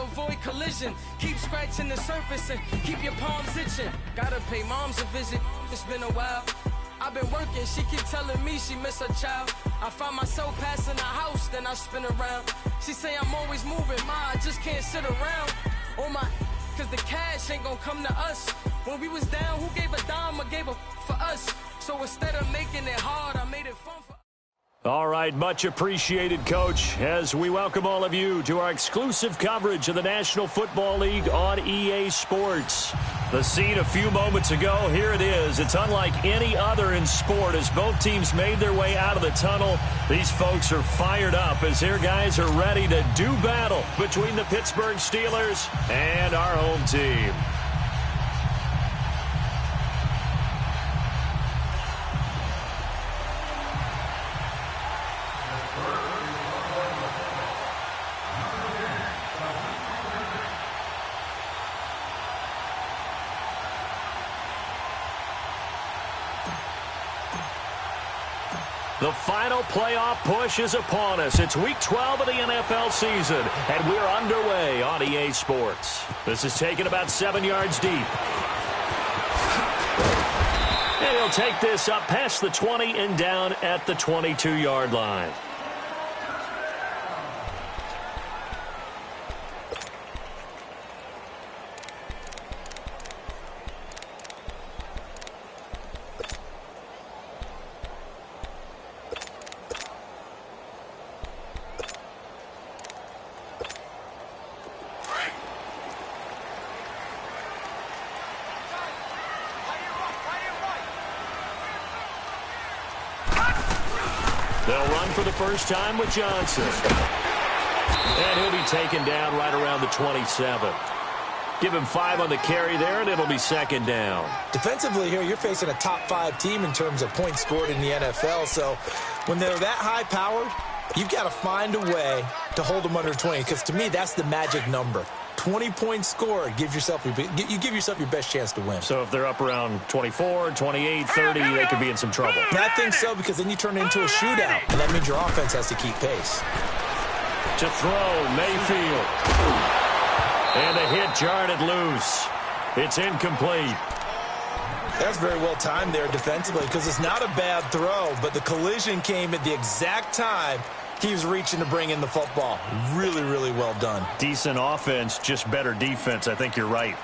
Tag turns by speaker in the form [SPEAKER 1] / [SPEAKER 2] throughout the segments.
[SPEAKER 1] avoid collision. Keep scratching the surface and keep your palms itching. Gotta pay moms a visit, it's been a while. I've been working, she keep telling me she miss her child. I find myself passing the house, then I spin around. She say I'm always moving, ma, I just can't sit around. Oh my, cause the cash ain't gon' come to us. When we was down, who gave a dime or gave a for us? So instead of making it hard, I made it fun for.
[SPEAKER 2] All right, much appreciated, Coach, as we welcome all of you to our exclusive coverage of the National Football League on EA Sports. The scene a few moments ago, here it is. It's unlike any other in sport as both teams made their way out of the tunnel. These folks are fired up as their guys are ready to do battle between the Pittsburgh Steelers and our home team. The final playoff push is upon us. It's Week 12 of the NFL season, and we're underway on EA Sports. This is taken about 7 yards deep. And he'll take this up past the 20 and down at the 22-yard line. They'll run for the first time with Johnson. And he'll be taken down right around the 27. Give him 5 on the carry there, and it'll be second down.
[SPEAKER 3] Defensively here, you're facing a top-5 team in terms of points scored in the NFL. So when they're that high-powered, you've got to find a way to hold them under 20. Because to me, that's the magic number. 20 points scored, you give yourself your best chance to win.
[SPEAKER 2] So if they're up around 24, 28, 30, they could be in some trouble.
[SPEAKER 3] And I think so, because then you turn it into a shootout, and that means your offense has to keep pace.
[SPEAKER 2] To throw, Mayfield. And a hit jarred it loose. It's incomplete.
[SPEAKER 3] That's very well timed there defensively, because it's not a bad throw, but the collision came at the exact time he was reaching to bring in the football. Really, really well done.
[SPEAKER 2] Decent offense, just better defense. I think you're right.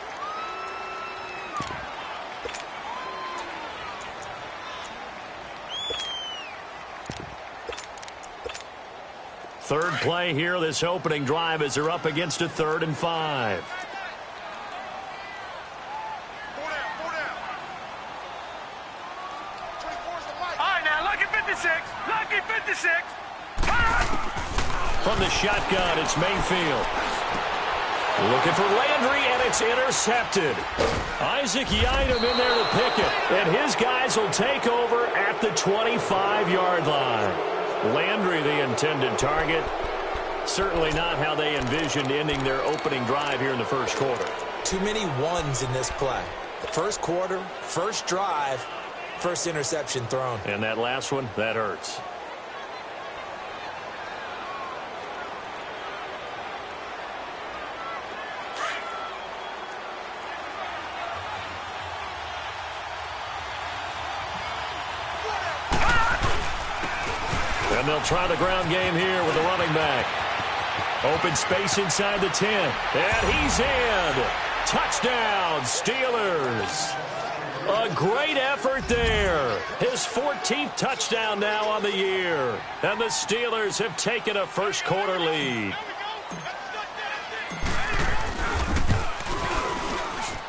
[SPEAKER 2] Third play here, this opening drive, as they're up against a 3rd and 5.
[SPEAKER 4] All right, now, lucky 56. Lucky 56.
[SPEAKER 2] From the shotgun, it's Mayfield. Looking for Landry, and it's intercepted. Isaac Yiadom in there to pick it, and his guys will take over at the 25-yard line. Landry, the intended target. Certainly not how they envisioned ending their opening drive here in the first quarter.
[SPEAKER 3] Too many ones in this play. First quarter, first drive, first interception thrown.
[SPEAKER 2] And that last one, that hurts. And they'll try the ground game here with the running back. Open space inside the 10. And he's in. Touchdown, Steelers. A great effort there. His 14th touchdown now on the year. And the Steelers have taken a first quarter lead.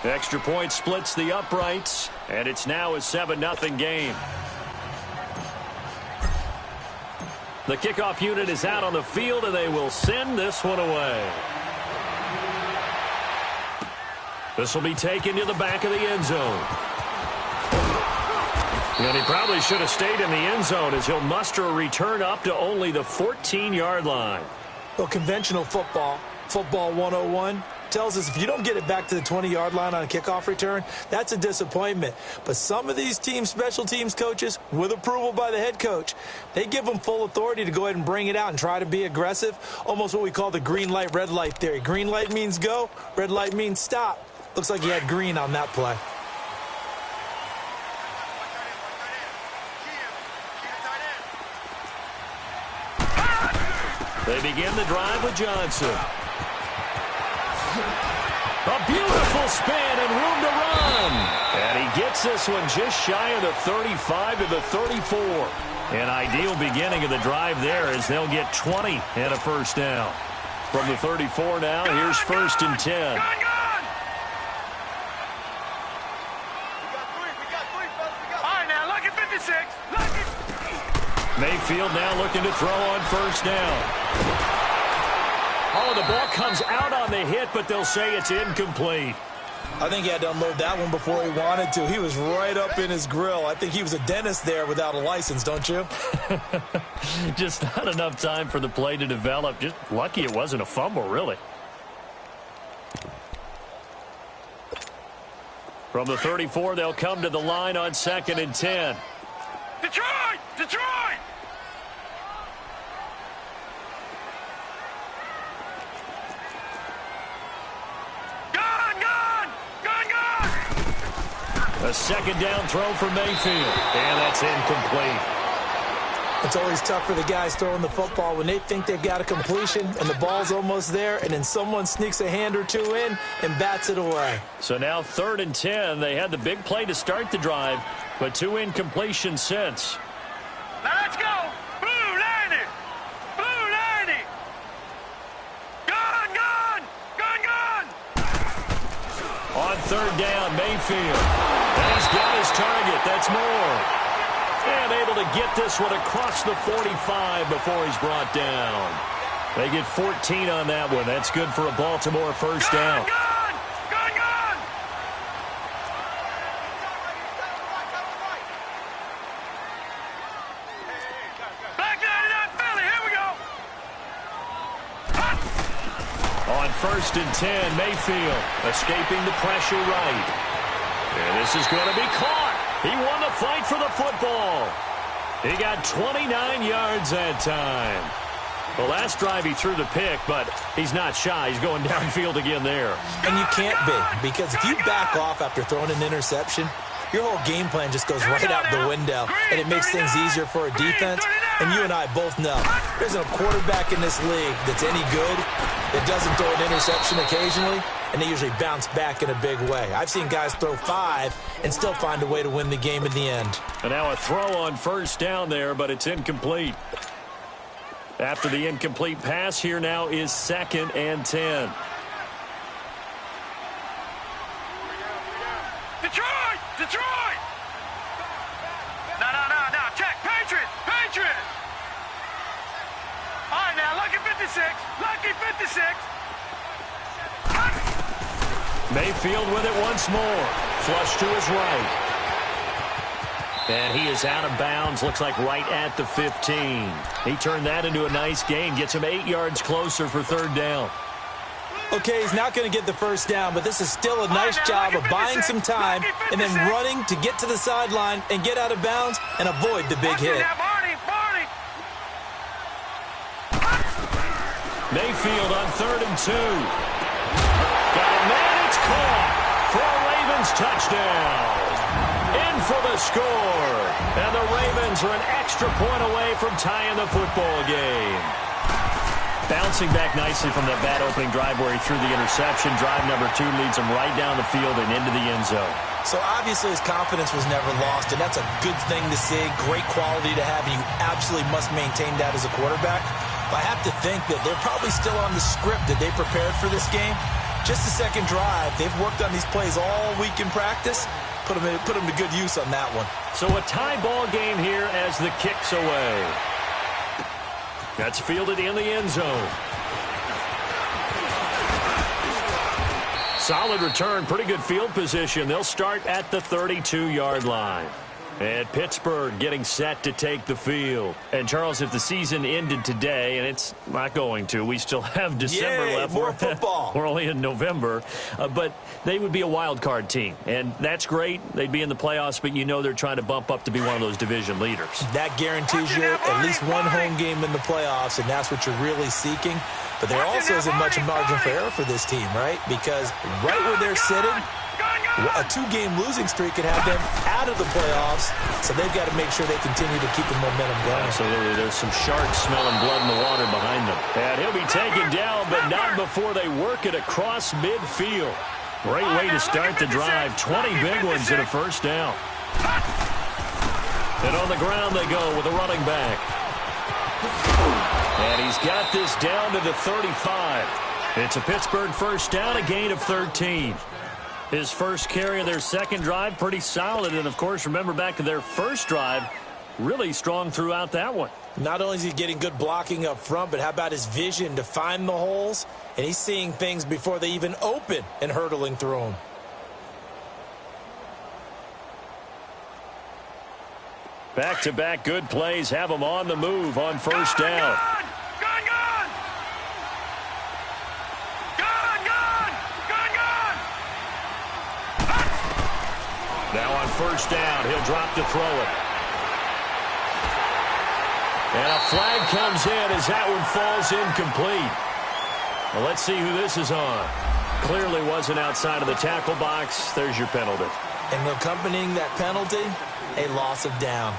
[SPEAKER 2] Extra point splits the uprights. And it's now a 7-0 game. The kickoff unit is out on the field, and they will send this one away. This will be taken to the back of the end zone. And he probably should have stayed in the end zone as he'll muster a return up to only the 14-yard line.
[SPEAKER 3] Well, conventional football 101, tells us if you don't get it back to the 20-yard line on a kickoff return, that's a disappointment. But some of these special teams coaches, with approval by the head coach, they give them full authority to go ahead and bring it out and try to be aggressive, almost what we call the green light, red light theory. Green light means go, red light means stop. Looks like he had green on that play.
[SPEAKER 2] They begin the drive with Johnson. A beautiful spin and room to run. And he gets this one just shy of the 35 to the 34. An ideal beginning of the drive there as they'll get 20 and a first down. From the 34 now, here's 1st and 10. Mayfield now looking to throw on 1st down. Oh, the ball comes out on the hit, but they'll say it's incomplete.
[SPEAKER 3] I think he had to unload that one before he wanted to. He was right up in his grill. I think he was a dentist there without a license, don't you?
[SPEAKER 2] Just not enough time for the play to develop. Just lucky it wasn't a fumble, really. From the 34, they'll come to the line on 2nd and 10.
[SPEAKER 4] Detroit! Detroit!
[SPEAKER 2] A 2nd down throw for Mayfield. And that's incomplete.
[SPEAKER 3] It's always tough for the guys throwing the football when they think they've got a completion and the ball's almost there, and then someone sneaks a hand or two in and bats it away.
[SPEAKER 2] So now 3rd and 10. They had the big play to start the drive, but 2 incompletions since.
[SPEAKER 4] Now let's go! Blue Lanny! Blue Lanny! Gun, gun! Gun, gun!
[SPEAKER 2] On 3rd down, Mayfield. And he's got his target. That's Moore. And able to get this one across the 45 before he's brought down. They get 14 on that one. That's good for a Baltimore first down.
[SPEAKER 4] Gun, gun, gun! Back 99 Philly, here we go!
[SPEAKER 2] On 1st and 10, Mayfield escaping the pressure right. And this is going to be caught. He won the fight for the football. He got 29 yards that time. The last drive he threw the pick, but he's not shy. He's going downfield again there.
[SPEAKER 3] And you can't be, because if you back off after throwing an interception, your whole game plan just goes right out the window, and it makes things easier for a defense. And you and I both know there's a quarterback in this league that's any good that doesn't throw an interception occasionally, and they usually bounce back in a big way. I've seen guys throw 5 and still find a way to win the game in the end.
[SPEAKER 2] And now a throw on 1st down there, but it's incomplete. After the incomplete pass, here now is 2nd and 10.
[SPEAKER 4] Detroit! Detroit! No, check. Patriot! Patriot! All right, now, lucky 56. Lucky 56.
[SPEAKER 2] Mayfield with it once more. Flush to his right. And he is out of bounds. Looks like right at the 15. He turned that into a nice gain. Gets him 8 yards closer for 3rd down.
[SPEAKER 3] Okay, he's not going to get the first down, but this is still a nice job of buying some time and then running to get to the sideline and get out of bounds and avoid the big hit.
[SPEAKER 2] Mayfield on 3rd and 2. Got a man, it's caught for a Ravens touchdown. In for the score. And the Ravens are an extra point away from tying the football game. Bouncing back nicely from that bad opening drive where he threw the interception. Drive number 2 leads him right down the field and into the end zone.
[SPEAKER 3] So obviously his confidence was never lost, and that's a good thing to see. Great quality to have, and you absolutely must maintain that as a quarterback. But I have to think that they're probably still on the script that they prepared for this game. Just the second drive. They've worked on these plays all week in practice. Put them to good use on that one.
[SPEAKER 2] So a tie ball game here as the kick's away. That's fielded in the end zone. Solid return, pretty good field position. They'll start at the 32-yard line. And Pittsburgh getting set to take the field. And, Charles, if the season ended today, and it's not going to, we still have December left.
[SPEAKER 3] More football.
[SPEAKER 2] We're only in November. But they would be a wild card team. And that's great. They'd be in the playoffs, but you know they're trying to bump up to be one of those division leaders.
[SPEAKER 3] That guarantees you at least one home game in the playoffs, and that's what you're really seeking. But there also isn't much margin for error for this team, right? Because right where they're sitting, a 2-game losing streak could have them out of the playoffs, so they've got to make sure they continue to keep the momentum going.
[SPEAKER 2] Absolutely. There's some sharks smelling blood in the water behind them. And he'll be taken down, but not before they work it across midfield. Great way to start the drive. 20 big ones and a first down. And on the ground they go with a running back. And he's got this down to the 35. It's a Pittsburgh first down, a gain of 13. His first carry of their second drive, pretty solid. And, of course, remember back to their first drive, really strong throughout that one.
[SPEAKER 3] Not only is he getting good blocking up front, but how about his vision to find the holes? And he's seeing things before they even open and hurtling through them.
[SPEAKER 2] Back-to-back good plays have him on the move on first down. Now on first down, he'll drop to throw it. And a flag comes in as that one falls incomplete. Well, let's see who this is on. Clearly wasn't outside of the tackle box. There's your penalty.
[SPEAKER 3] And accompanying that penalty, a loss of down.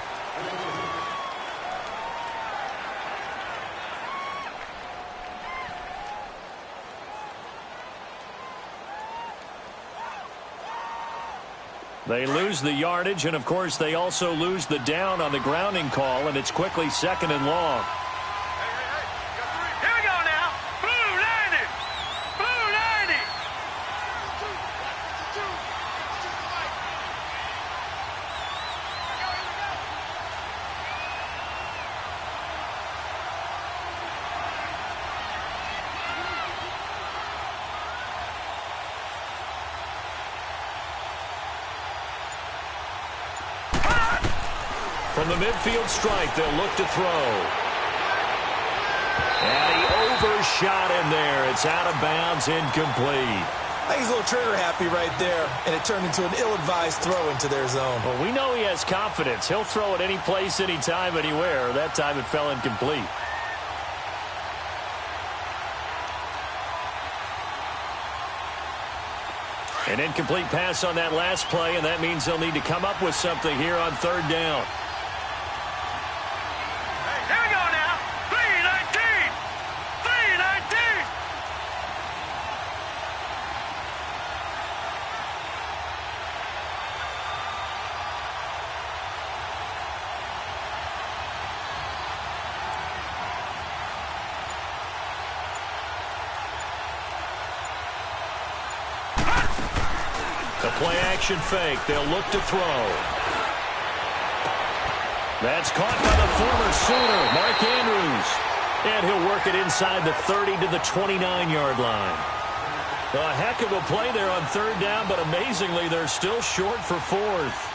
[SPEAKER 2] They lose the yardage, and, of course, they also lose the down on the grounding call, and it's quickly second and long.
[SPEAKER 4] Here we go now. Blue 90. Blue 90.
[SPEAKER 2] From the midfield strike, they'll look to throw. And he overshot him there. It's out of bounds, incomplete.
[SPEAKER 3] I think he's a little trigger happy right there, and it turned into an ill-advised throw into their zone.
[SPEAKER 2] Well, we know he has confidence. He'll throw it any place, anytime, anywhere. That time it fell incomplete. An incomplete pass on that last play, and that means they'll need to come up with something here on third down.
[SPEAKER 4] Here we go now. 319. 319.
[SPEAKER 2] The play-action fake. They'll look to throw. That's caught by the former Sooner, Mark Andrews. And he'll work it inside the 30 to the 29-yard line. A heck of a play there on third down, but amazingly, they're still short for fourth.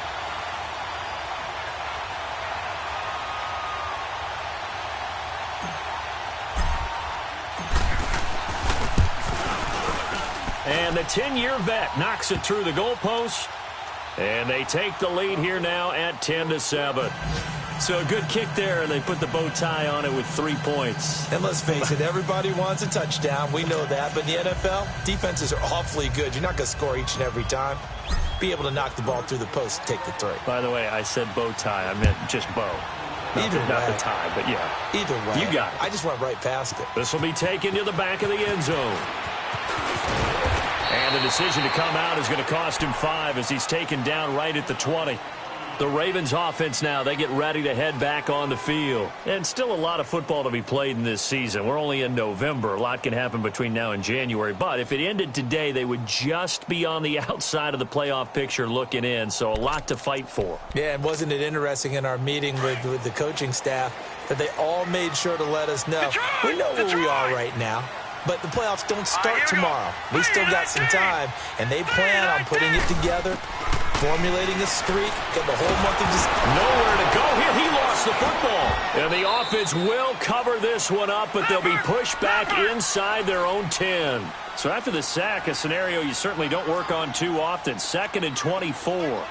[SPEAKER 2] And the 10-year vet knocks it through the goalpost. And they take the lead here now at 10-7. So a good kick there, and they put the bow tie on it with 3 points.
[SPEAKER 3] And let's face it, everybody wants a touchdown. We know that. But in the NFL, defenses are awfully good. You're not going to score each and every time. Be able to knock the ball through the post and take the three.
[SPEAKER 2] By the way, I said bow tie. I meant just bow. Not the tie, but yeah.
[SPEAKER 3] Either way.
[SPEAKER 2] You got it.
[SPEAKER 3] I just went right past it.
[SPEAKER 2] This will be taken to the back of the end zone. And the decision to come out is going to cost him 5 as he's taken down right at the 20. The Ravens offense now, they get ready to head back on the field. And still a lot of football to be played in this season. We're only in November. A lot can happen between now and January. But if it ended today, they would just be on the outside of the playoff picture looking in. So a lot to fight for.
[SPEAKER 3] Yeah, and wasn't it interesting in our meeting with the coaching staff that they all made sure to let us know. We know where we are right now. But the playoffs don't start tomorrow. We still got some time, and they plan on putting it together formulating a streak. Got the whole month of just
[SPEAKER 2] nowhere to go here. He lost the football. And the offense will cover this one up, but they'll be pushed back inside their own 10. So after the sack, a scenario you certainly don't work on too often. 2nd and 24.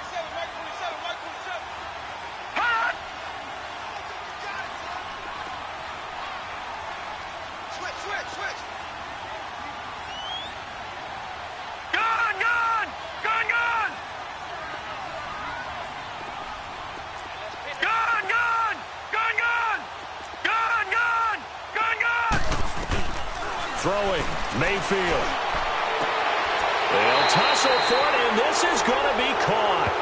[SPEAKER 2] Throwing, Mayfield. They'll tussle for it, and this is going to be caught.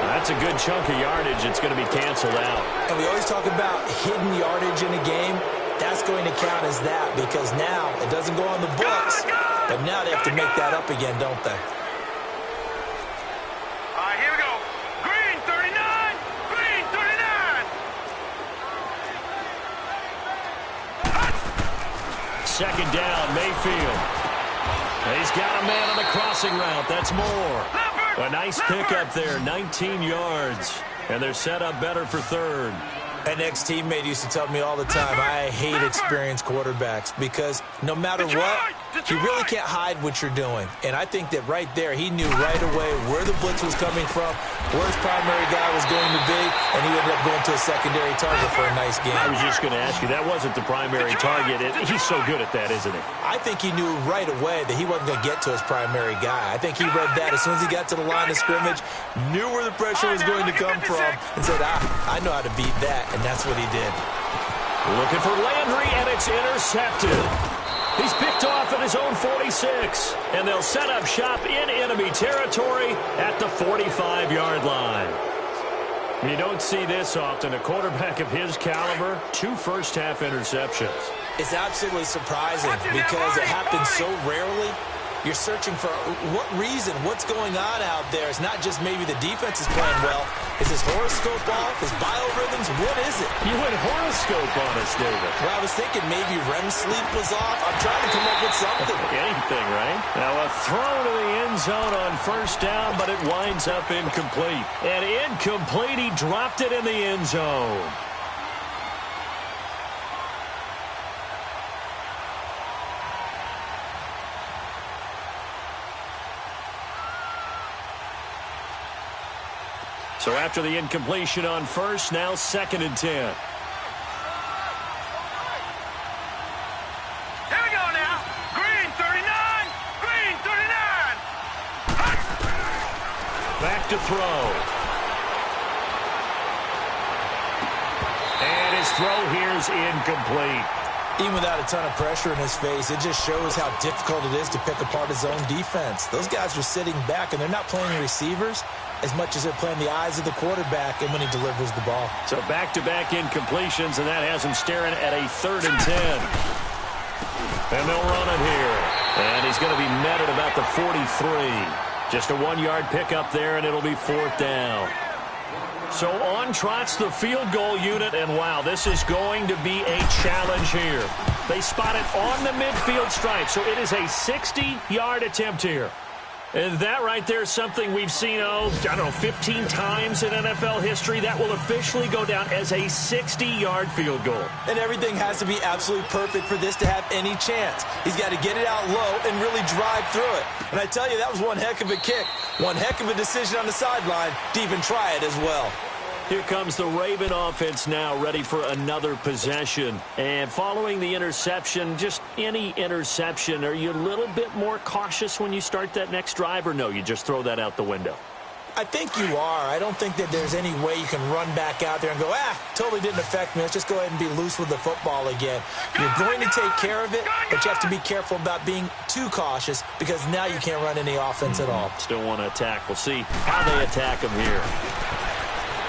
[SPEAKER 2] That's a good chunk of yardage. It's going to be canceled out.
[SPEAKER 3] And we always talk about hidden yardage in a game. That's going to count as that because now it doesn't go on the books, but now they have to make that up again, don't they?
[SPEAKER 4] All right, here we go. Green 39. Green 39.
[SPEAKER 2] 2nd down, Mayfield. He's got a man on the crossing route. That's Moore. A nice pickup there, 19 yards. And they're set up better for 3rd.
[SPEAKER 3] An ex-teammate used to tell me all the time, I hate experienced quarterbacks because no matter what, you really can't hide what you're doing. And I think that right there, he knew right away where the blitz was coming from, where his primary guy was going to be, and he ended up going to a secondary target for a nice game.
[SPEAKER 2] I was just going to ask you, that wasn't the primary target. He's so good at that, isn't he?
[SPEAKER 3] I think he knew right away that he wasn't going to get to his primary guy. I think he read that as soon as he got to the line of scrimmage, knew where the pressure was going to come from, and said, I know how to beat that. And that's what he did.
[SPEAKER 2] Looking for Landry, and it's intercepted. He's picked off at his own 46. And they'll set up shop in enemy territory at the 45-yard line. You don't see this often. A quarterback of his caliber, 2 first-half interceptions.
[SPEAKER 3] It's absolutely surprising because it happens so rarely. You're searching for what reason, what's going on out there. It's not just maybe the defense is playing well. Is his horoscope off? His biorhythms? What is it?
[SPEAKER 2] You went horoscope on us, David.
[SPEAKER 3] Well, I was thinking maybe REM sleep was off. I'm trying to come up with something.
[SPEAKER 2] Anything, right? Now a throw to the end zone on 1st down, but it winds up incomplete. And incomplete, he dropped it in the end zone. So after the incompletion on 1st, now 2nd and 10.
[SPEAKER 4] Here we go now. Green 39. Green 39.
[SPEAKER 2] Back to throw. And his throw here is incomplete.
[SPEAKER 3] Even without a ton of pressure in his face, it just shows how difficult it is to pick apart his own defense. Those guys are sitting back, and they're not playing receivers as much as they're playing the eyes of the quarterback and when he delivers the ball.
[SPEAKER 2] So back-to-back incompletions, and that has him staring at a 3rd and 10. And they'll run it here. And he's going to be met at about the 43. Just a 1-yard pickup there, and it'll be 4th down. So on trots the field goal unit, and wow, this is going to be a challenge here. They spot it on the midfield stripe, so it is a 60-yard attempt here. And that right there is something we've seen, 15 times in NFL history. That will officially go down as a 60-yard field goal.
[SPEAKER 3] And everything has to be absolutely perfect for this to have any chance. He's got to get it out low and really drive through it. And I tell you, that was one heck of a kick. One heck of a decision on the sideline to even try it as well.
[SPEAKER 2] Here comes the Raven offense now, ready for another possession. And following the interception, just any interception, are you a little bit more cautious when you start that next drive, or no, you just throw that out the window?
[SPEAKER 3] I think you are. I don't think that there's any way you can run back out there and go, totally didn't affect me. Let's just go ahead and be loose with the football again. You're going to take care of it, but you have to be careful about being too cautious because now you can't run any offense at all.
[SPEAKER 2] Still want to attack. We'll see how they attack him here.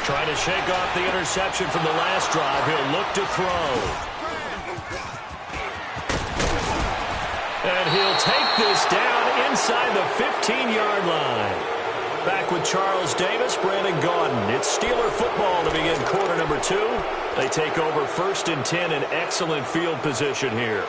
[SPEAKER 2] Trying to shake off the interception from the last drive. He'll look to throw. And he'll take this down inside the 15-yard line. Back with Charles Davis, Brandon Gaudin. It's Steeler football to begin quarter number 2. They take over 1st and 10 in excellent field position here.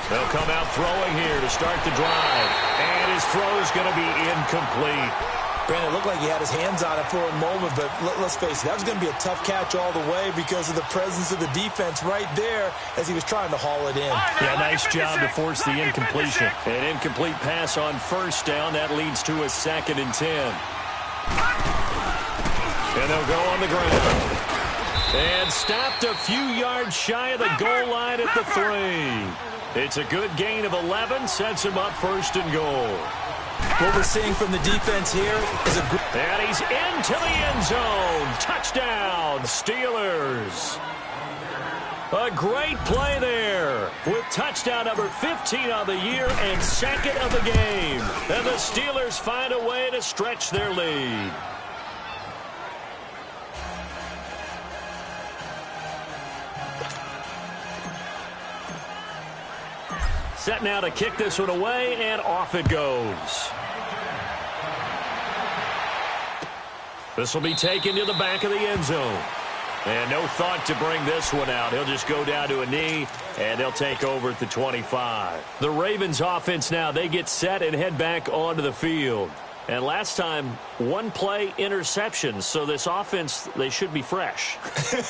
[SPEAKER 2] They'll come out throwing here to start the drive. And his throw is going to be incomplete.
[SPEAKER 3] Brandon, it looked like he had his hands on it for a moment, but let's face it, that was going to be a tough catch all the way because of the presence of the defense right there as he was trying to haul it in.
[SPEAKER 2] Yeah, nice job to force the incompletion. An incomplete pass on first down. That leads to a 2nd and 10. And they'll go on the ground. And stopped a few yards shy of the goal line at the 3. It's a good gain of 11, sets him up 1st and goal.
[SPEAKER 3] What we're seeing from the defense here is a good...
[SPEAKER 2] And he's into the end zone. Touchdown, Steelers. A great play there with touchdown number 15 on the year and 2nd of the game. And the Steelers find a way to stretch their lead. Set now to kick this one away, and off it goes. This will be taken to the back of the end zone. And no thought to bring this one out. He'll just go down to a knee, and they'll take over at the 25. The Ravens offense now, they get set and head back onto the field. And last time, 1 play interception. So this offense, they should be fresh.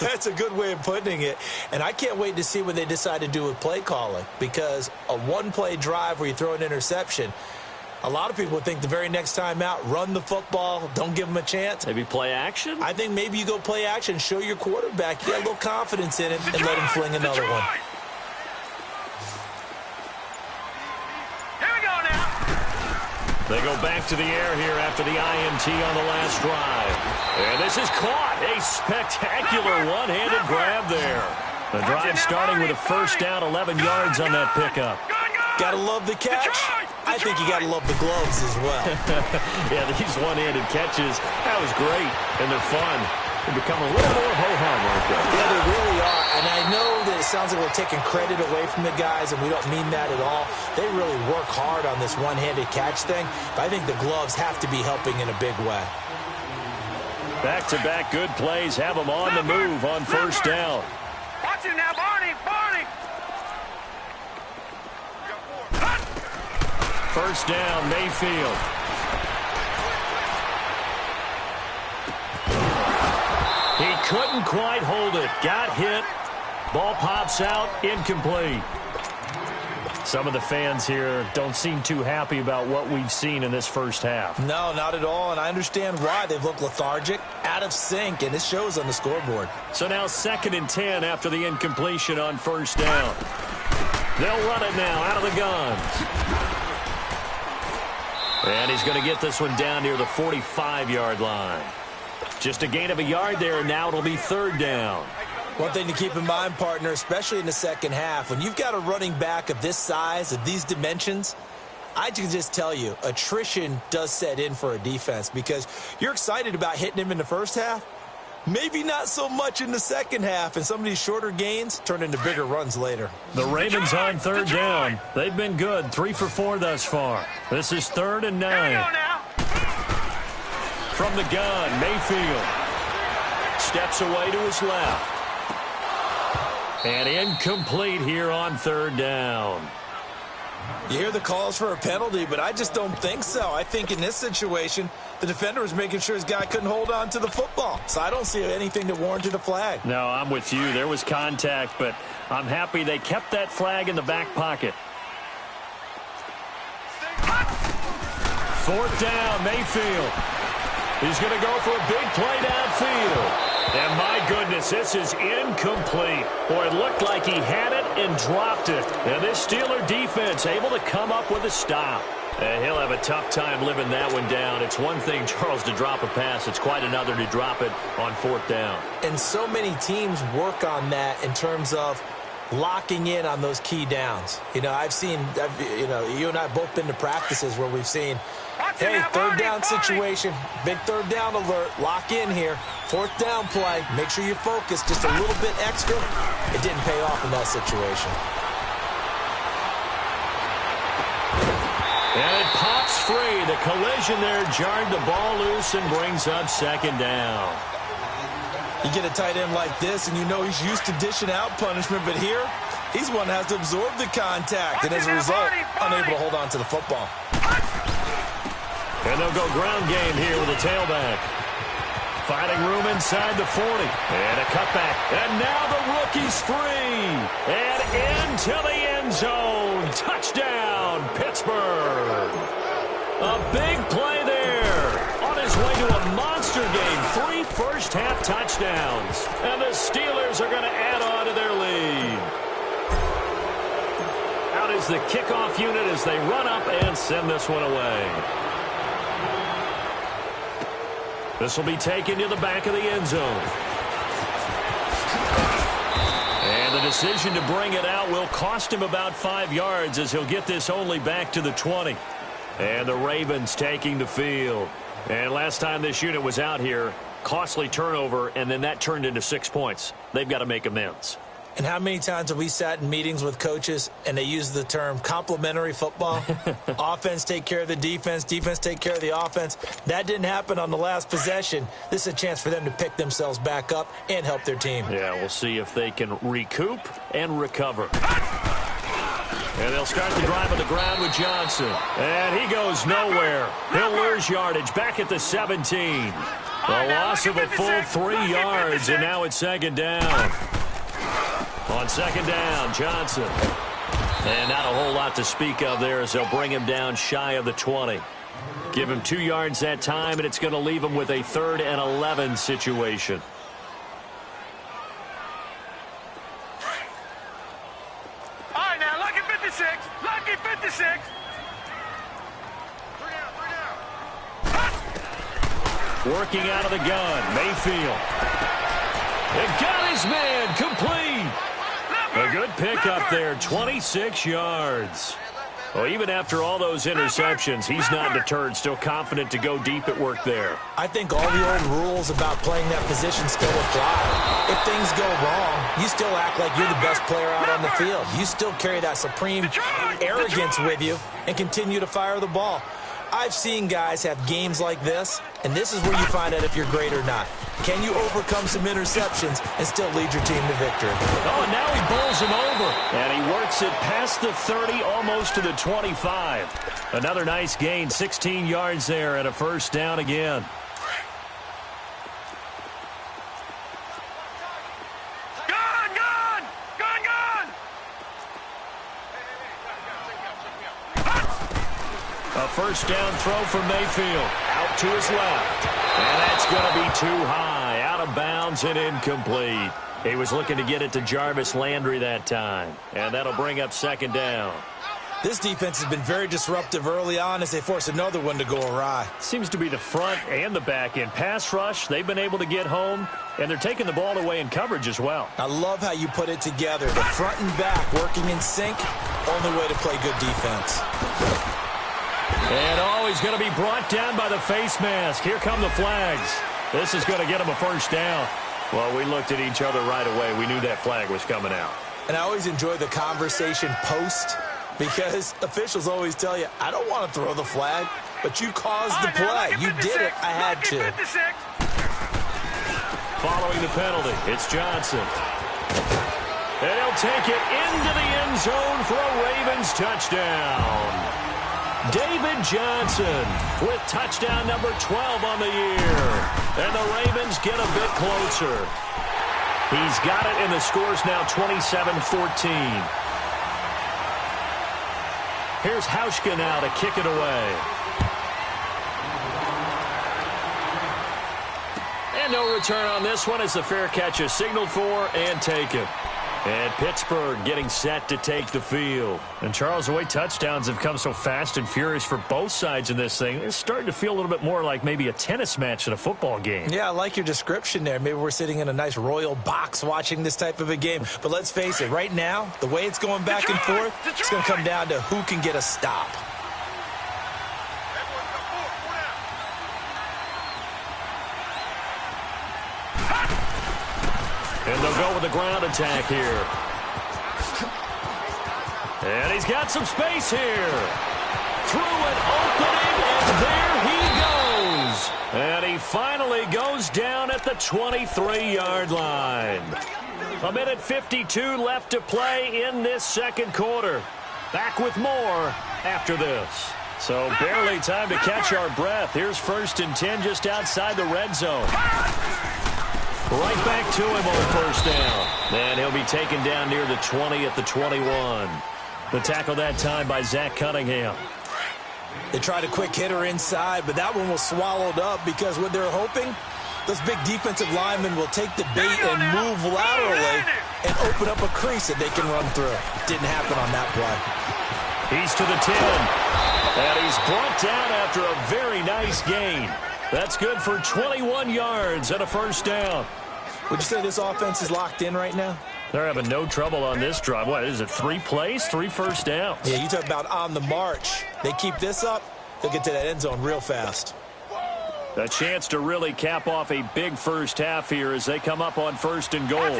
[SPEAKER 3] That's a good way of putting it. And I can't wait to see what they decide to do with play calling. Because a 1-play drive where you throw an interception, a lot of people would think the very next time out, run the football, don't give them a chance.
[SPEAKER 2] Maybe play action?
[SPEAKER 3] I think maybe you go play action, show your quarterback you got a little confidence in him, and let him fling another one.
[SPEAKER 2] They go back to the air here after the INT on the last drive. And this is caught. A spectacular one-handed grab there. The drive starting with a 1st down, 11 yards on that pickup.
[SPEAKER 3] Got to love the catch. I think you got to love the gloves as well.
[SPEAKER 2] Yeah, these one-handed catches, that was great. And they're fun. They become a little more ho-hum like that.
[SPEAKER 3] Yeah, they really are. And I know that it sounds like we're taking credit away from the guys, and we don't mean that at all. They really work hard on this one-handed catch thing, but I think the gloves have to be helping in a big way.
[SPEAKER 2] Back-to-back good plays have them on the move on 1st down.
[SPEAKER 4] Watch it now, Barney!
[SPEAKER 2] 1st down, Mayfield. He couldn't quite hold it. Got hit. Ball pops out. Incomplete. Some of the fans here don't seem too happy about what we've seen in this first half.
[SPEAKER 3] No, not at all, and I understand why. They've looked lethargic, out of sync, and it shows on the scoreboard.
[SPEAKER 2] So now 2nd and 10 after the incompletion on 1st down. They'll run it now out of the guns. And he's going to get this one down near the 45-yard line. Just a gain of a yard there, and now it'll be 3rd down.
[SPEAKER 3] One thing to keep in mind, partner, especially in the second half, when you've got a running back of this size, of these dimensions, I can just tell you, attrition does set in for a defense because you're excited about hitting him in the first half. Maybe not so much in the second half, and some of these shorter gains turn into bigger runs later.
[SPEAKER 2] The Ravens on 3rd down. They've been good, 3 for 4 thus far. This is 3rd and 9. From the gun, Mayfield steps away to his left. And incomplete here on 3rd down.
[SPEAKER 3] You hear the calls for a penalty, but I just don't think so. I think in this situation, the defender was making sure his guy couldn't hold on to the football. So I don't see anything that warranted a flag.
[SPEAKER 2] No, I'm with you. There was contact, but I'm happy they kept that flag in the back pocket. 4th down, Mayfield. He's going to go for a big play downfield. And my goodness, this is incomplete. Boy, it looked like he had it and dropped it. And this Steeler defense able to come up with a stop. And he'll have a tough time living that one down. It's one thing, Charles, to drop a pass. It's quite another to drop it on 4th down.
[SPEAKER 3] And so many teams work on that in terms of locking in on those key downs. You know, you and I have both been to practices where we've seen, hey, 3rd down situation, big 3rd down alert, lock in here. 4th down play, make sure you focus just a little bit extra. It didn't pay off in that situation.
[SPEAKER 2] And it pops free. The collision there jarred the ball loose and brings up 2nd down.
[SPEAKER 3] You get a tight end like this, and you know he's used to dishing out punishment, but here, He's one that has to absorb the contact, and as a result, unable to hold on to the football.
[SPEAKER 2] And they'll go ground game here with a tailback. Finding room inside the 40. And a cutback. And now the rookie's free. And into the end zone. Touchdown, Pittsburgh. A big play there. On his way to a monster game. 3 first-half touchdowns. And the Steelers are going to add on to their lead. Out is the kickoff unit as they run up and send this one away. This will be taken to the back of the end zone. And the decision to bring it out will cost him about 5 yards as he'll get this only back to the 20. And the Ravens taking the field. And last time this unit was out here, costly turnover, and then that turned into 6 points. They've got to make amends.
[SPEAKER 3] And how many times have we sat in meetings with coaches and they use the term complementary football? Offense take care of the defense, defense take care of the offense. That didn't happen on the last possession. This is a chance for them to pick themselves back up and help their team.
[SPEAKER 2] Yeah, we'll see if they can recoup and recover. And they'll start the drive on the ground with Johnson. And he goes nowhere. He'll lose yardage back at the 17. A loss of a full 3 yards, and now it's second down. On second down, Johnson. And not a whole lot to speak of there as they'll bring him down shy of the 20. Give him 2 yards that time, and it's going to leave him with a 3rd and 11 situation.
[SPEAKER 4] All right, now, lucky 56. Lucky 56.
[SPEAKER 2] Working out of the gun, Mayfield. It got his man, complete. A good pickup there, 26 yards. Well, even after all those interceptions, he's not deterred, still confident to go deep at work there.
[SPEAKER 3] I think all the old rules about playing that position still apply. If things go wrong, you still act like you're the best player out on the field. You still carry that supreme arrogance with you and continue to fire the ball. I've seen guys have games like this, and this is where you find out if you're great or not. Can you overcome some interceptions and still lead your team to victory?
[SPEAKER 2] Oh, and now he bowls him over. And he works it past the 30, almost to the 25. Another nice gain, 16 yards there, and a first down again. First down throw for Mayfield. Out to his left. And that's going to be too high. Out of bounds and incomplete. He was looking to get it to Jarvis Landry that time. And that'll bring up second down.
[SPEAKER 3] This defense has been very disruptive early on as they force another one to go awry.
[SPEAKER 2] Seems to be the front and the back end. Pass rush, they've been able to get home. And they're taking the ball away in coverage as well.
[SPEAKER 3] I love how you put it together. The front and back working in sync. Only way to play good defense.
[SPEAKER 2] And he's going to be brought down by the face mask. Here come the flags. This is going to get him a first down. Well, we looked at each other right away. We knew that flag was coming out.
[SPEAKER 3] And I always enjoy the conversation post because officials always tell you, I don't want to throw the flag, but you caused the play. You did it. I had to.
[SPEAKER 2] Following the penalty, it's Johnson. And he'll take it into the end zone for a Ravens touchdown. David Johnson with touchdown number 12 on the year. And the Ravens get a bit closer. He's got it, and the score's now 27-14. Here's Hauschka now to kick it away. And no return on this one as the fair catch is signaled for and taken. And Pittsburgh getting set to take the field. And Charles, the way touchdowns have come so fast and furious for both sides in this thing, it's starting to feel a little bit more like maybe a tennis match than a football game. Yeah, I like your description there. Maybe we're sitting in a nice royal box watching this type of a game. But let's face it, right now, the way it's going back and forth, it's going to come down to who can get a stop. And they'll go with the ground attack here. And he's got some space here. Through an opening, and there he goes. And he finally goes down at the 23-yard line. A minute 52 left to play in this second quarter. Back with more after this. So barely time to catch our breath. Here's 1st and 10 just outside the red zone. Right back to him on first down. And he'll be taken down near the 20 at the 21. The tackle that time by Zach Cunningham.
[SPEAKER 3] They tried a quick hitter inside, but that one was swallowed up because what they're hoping, those big defensive linemen will take the bait and move laterally and open up a crease that they can run through. Didn't happen on that play.
[SPEAKER 2] He's to the 10. And he's brought down after a very nice gain. That's good for 21 yards and a first down.
[SPEAKER 3] Would you say this offense is locked in right now?
[SPEAKER 2] They're having no trouble on this drive. What is it, 3 plays, 3 first downs?
[SPEAKER 3] Yeah, you talk about on the march. They keep this up, they'll get to that end zone real fast.
[SPEAKER 2] A chance to really cap off a big first half here as they come up on 1st and goal.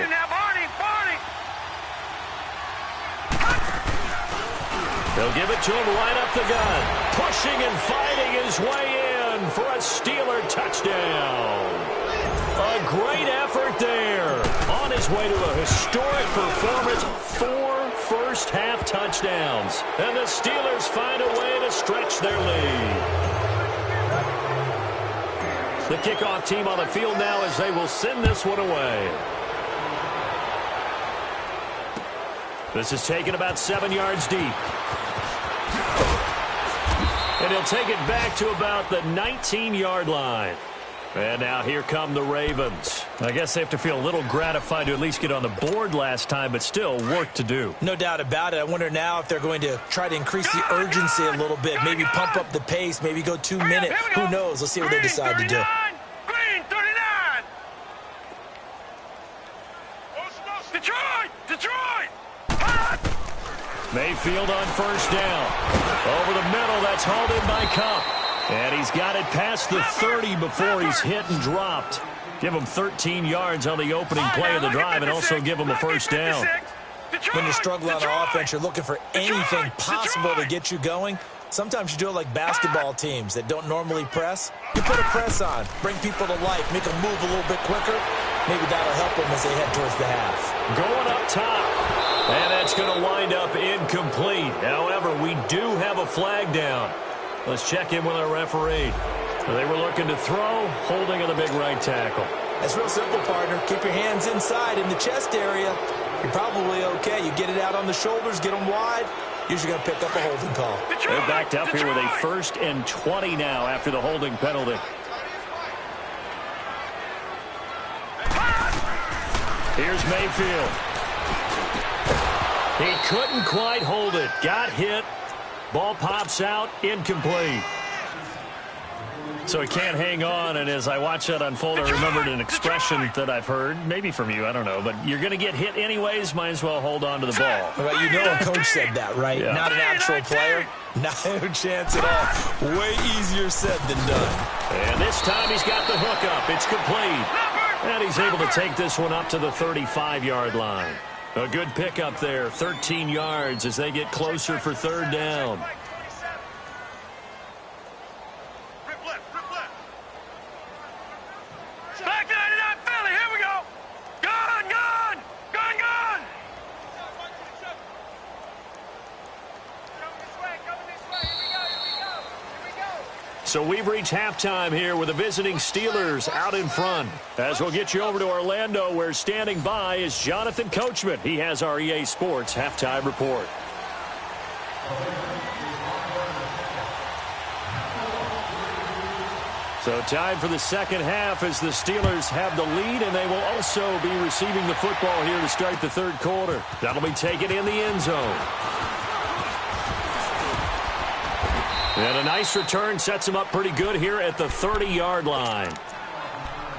[SPEAKER 2] They'll give it to him right up the gun. Pushing and fighting his way in for a Steeler touchdown. A great effort there. On his way to a historic performance, 4 first-half touchdowns. And the Steelers find a way to stretch their lead. The kickoff team on the field now as they will send this one away. This is taken about 7 yards deep. And he'll take it back to about the 19-yard line. And now here come the Ravens. I guess they have to feel a little gratified to at least get on the board last time, but still work to do.
[SPEAKER 3] No doubt about it. I wonder now if they're going to try to increase the urgency a little bit, maybe pump up the pace, maybe go 2 minutes. Who knows? Let's see what they decide to do.
[SPEAKER 4] Green 39. Detroit!
[SPEAKER 2] Mayfield on first down. Over the middle, that's hauled in by Kupp. And he's got it past the 30 before he's hit and dropped. Give him 13 yards on the opening play of the drive and also give him a first down.
[SPEAKER 3] When you're struggling on offense, you're looking for anything possible to get you going. Sometimes you do it like basketball teams that don't normally press. You put a press on, bring people to life, make them move a little bit quicker. Maybe that'll help them as they head towards the half.
[SPEAKER 2] Going up top. And that's going to wind up incomplete. However, we do have a flag down. Let's check in with our referee. They were looking to throw, holding on the big right tackle.
[SPEAKER 3] That's real simple, partner. Keep your hands inside in the chest area. You're probably okay. You get it out on the shoulders, get them wide. Usually going to pick up a holding call.
[SPEAKER 2] They're backed up here with a 1st and 20 now after the holding penalty. Here's Mayfield. He couldn't quite hold it. Got hit. Ball pops out. Incomplete. So he can't hang on, and as I watch that unfold, I remembered an expression that I've heard, maybe from you, I don't know, but you're going to get hit anyways, might as well hold on to the ball.
[SPEAKER 3] Well, you know a coach said that, right?
[SPEAKER 2] Yeah.
[SPEAKER 3] Not an actual player. No chance at all. Way easier said than done.
[SPEAKER 2] And this time he's got the hook up. It's complete. And he's able to take this one up to the 35-yard line. A good pickup there, 13 yards as they get closer for 3rd down.
[SPEAKER 4] Back to 99 Philly, here we go. Gun!
[SPEAKER 2] So we've reached halftime here with the visiting Steelers out in front. As we'll get you over to Orlando, where standing by is Jonathan Coachman. He has our EA Sports halftime report. So time for the second half as the Steelers have the lead, and they will also be receiving the football here to start the 3rd quarter. That'll be taken in the end zone. And a nice return sets him up pretty good here at the 30-yard line.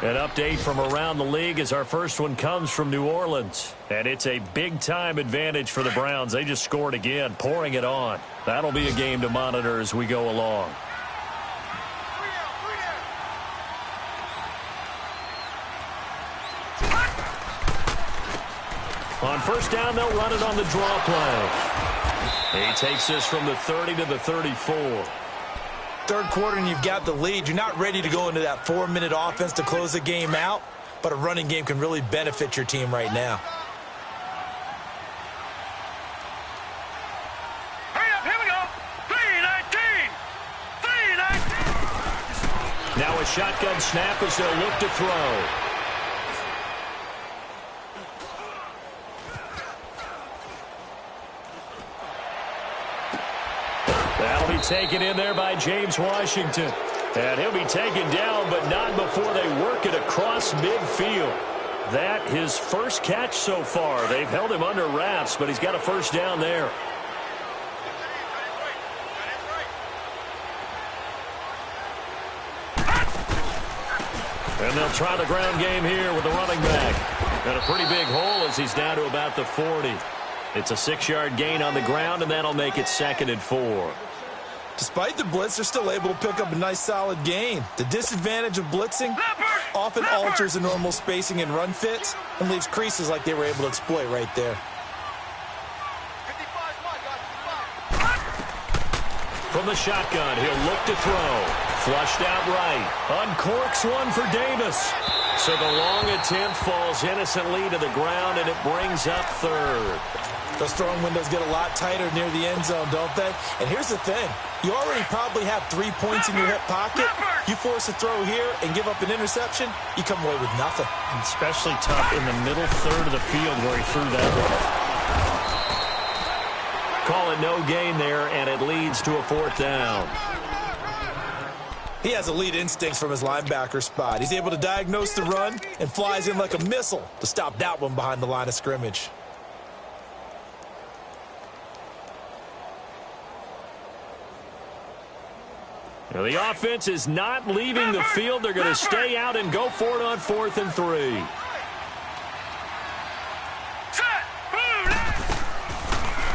[SPEAKER 2] An update from around the league as our first one comes from New Orleans. And it's a big-time advantage for the Browns. They just scored again, pouring it on. That'll be a game to monitor as we go along. On first down, they'll run it on the draw play. He takes this from the 30 to the 34.
[SPEAKER 3] 3rd quarter and you've got the lead. You're not ready to go into that 4-minute offense to close the game out, but a running game can really benefit your team right now.
[SPEAKER 2] shotgun snap as they'll look to throw. That'll be taken in there by James Washington. And he'll be taken down, but not before they work it across midfield. That his first catch so far. They've held him under wraps, but he's got a first down there. And they'll try the ground game here with the running back. And a pretty big hole as he's down to about the 40. It's a 6-yard gain on the ground, and that'll make it 2nd and 4.
[SPEAKER 3] Despite the blitz, they're still able to pick up a nice solid gain. The disadvantage of blitzing often alters the normal spacing and run fits and leaves creases like they were able to exploit right there.
[SPEAKER 2] From the shotgun, he'll look to throw. Flushed out right. Uncorks one for Davis. So the long attempt falls innocently to the ground, and it brings up 3rd.
[SPEAKER 3] Those throwing windows get a lot tighter near the end zone, don't they? And here's the thing. You already probably have 3 points in your hip pocket. You force a throw here and give up an interception, you come away with nothing.
[SPEAKER 5] Especially tough in the middle third of the field where he threw that one.
[SPEAKER 2] Call it no gain there, and it leads to a 4th down.
[SPEAKER 3] He has elite instincts from his linebacker spot. He's able to diagnose the run and flies in like a missile to stop that one behind the line of scrimmage.
[SPEAKER 2] Now the offense is not leaving the field. They're going to stay out and go for it on 4th and 3.